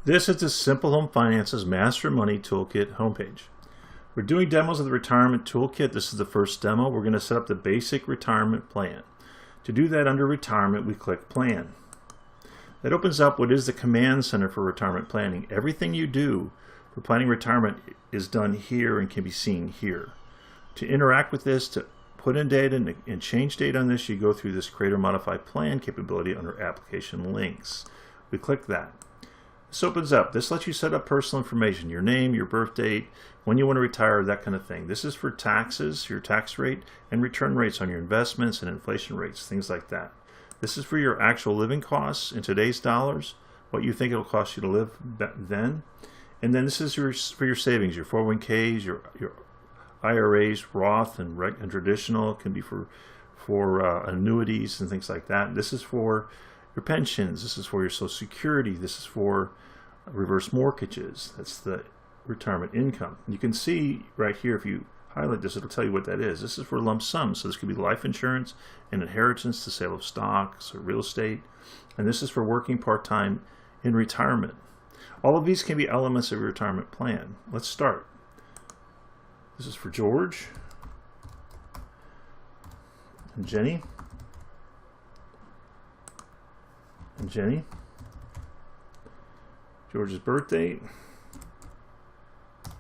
This is the Simple Home Finance's Master Money Toolkit homepage. We're doing demos of the Retirement Toolkit. This is the first demo. We're going to set up the basic retirement plan. To do that, under Retirement, we click Plan. That opens up what is the Command Center for retirement planning. Everything you do for planning retirement is done here and can be seen here. To interact with this, to put in data and change data on this, you go through this Create or Modify Plan capability under Application Links. We click that. This opens up. This lets you set up personal information, your name, your birth date, when you want to retire, that kind of thing. This is for taxes, your tax rate, and return rates on your investments and inflation rates, things like that. This is for your actual living costs in today's dollars, what you think it'll cost you to live then. And then this is for your savings, your 401ks, your IRAs, Roth and traditional. It can be for annuities and things like that. This is for your pensions. This is for your Social Security. This is for reverse mortgages. That's the retirement income. You can see right here, if you highlight this, it'll tell you what that is. This is for lump sums. So this could be life insurance and inheritance, the sale of stocks or real estate. And this is for working part-time in retirement. All of these can be elements of your retirement plan. Let's start. This is for George and Jenny. And Jenny. George's birth date. He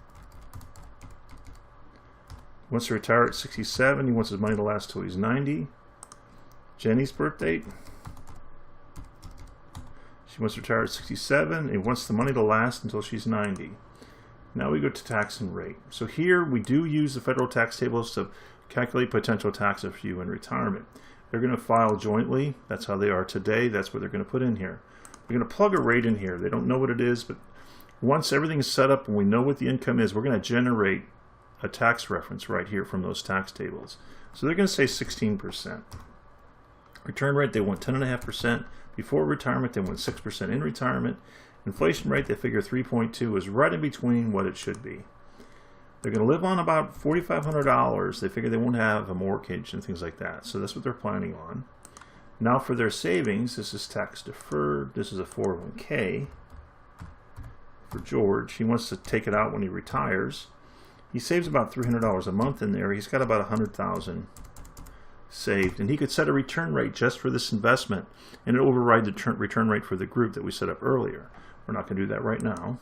wants to retire at 67. He wants his money to last till he's 90. Jenny's birth date. She wants to retire at 67. He wants the money to last until she's 90. Now we go to tax and rate. So here we do use the federal tax tables to calculate potential taxes for you in retirement. They're going to file jointly. That's how they are today. That's what they're going to put in here. We're going to plug a rate in here. They don't know what it is, but once everything is set up and we know what the income is, we're going to generate a tax reference right here from those tax tables. So they're going to say 16%. Return rate, they want 10.5%. Before retirement, they want 6% in retirement. Inflation rate, they figure 3.2 is right in between what it should be. They're going to live on about $4,500. They figure they won't have a mortgage and things like that. So that's what they're planning on. Now for their savings, this is tax deferred. This is a 401k for George. He wants to take it out when he retires. He saves about $300 a month in there. He's got about $100,000 saved, and he could set a return rate just for this investment, and it'll override the return rate for the group that we set up earlier. We're not going to do that right now.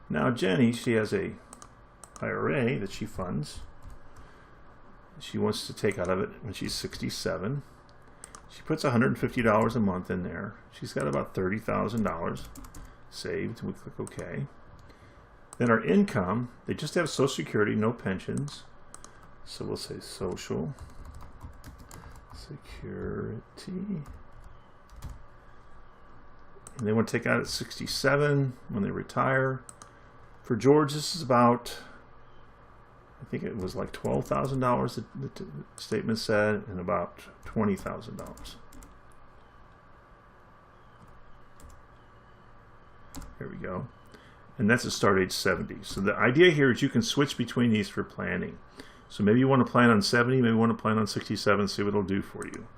Now Jenny, she has a IRA that she funds. She wants to take out of it when she's 67. She puts $150 a month in there. She's got about $30,000 saved. We click OK. Then our income, they just have Social Security, no pensions. So we'll say Social Security. And they want to take out at 67 when they retire. For George, this is about, I think it was like $12,000 the statement said, and about $20,000. There we go. And that's at start age 70. So the idea here is you can switch between these for planning. So maybe you want to plan on 70, maybe you want to plan on 67, see what it'll do for you.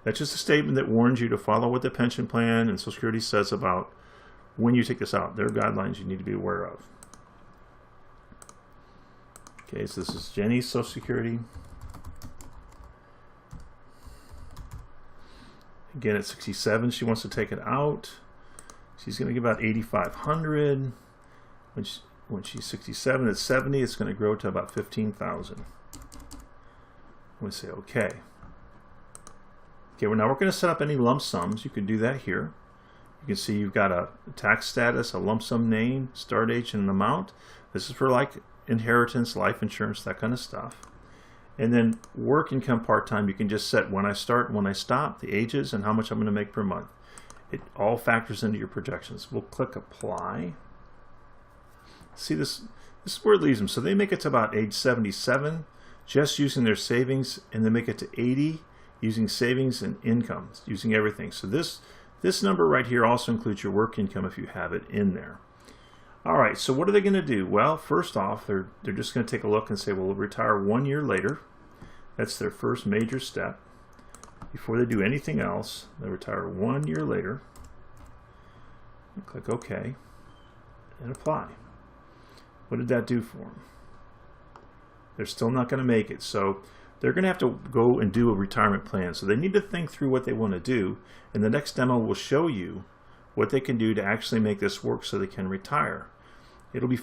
That's just a statement that warns you to follow what the pension plan and Social Security says about when you take this out. There are guidelines you need to be aware of. Okay, so this is Jenny's Social Security. Again, at 67, she wants to take it out. She's going to give about $8,500. When she's 67, at 70, it's going to grow to about $15,000. We say OK. Okay, well, now we're going to set up any lump sums. You can do that here. You can see you've got a tax status, a lump sum name, start age, and an amount. This is for like inheritance, life insurance, that kind of stuff. And then work income part-time, you can just set when I start and when I stop, the ages, and how much I'm going to make per month. It all factors into your projections. We'll click Apply. See, this is where it leaves them. So they make it to about age 77 just using their savings, and they make it to 80 using savings and income, using everything. So this number right here also includes your work income if you have it in there. All right, so what are they going to do? Well, first off, they're just going to take a look and say, well, we'll retire 1 year later. That's their first major step. Before they do anything else, they retire 1 year later. Click OK and apply. What did that do for them? They're still not going to make it. So they're going to have to go and do a retirement plan. So they need to think through what they want to do. And the next demo will show you what they can do to actually make this work so they can retire. It'll be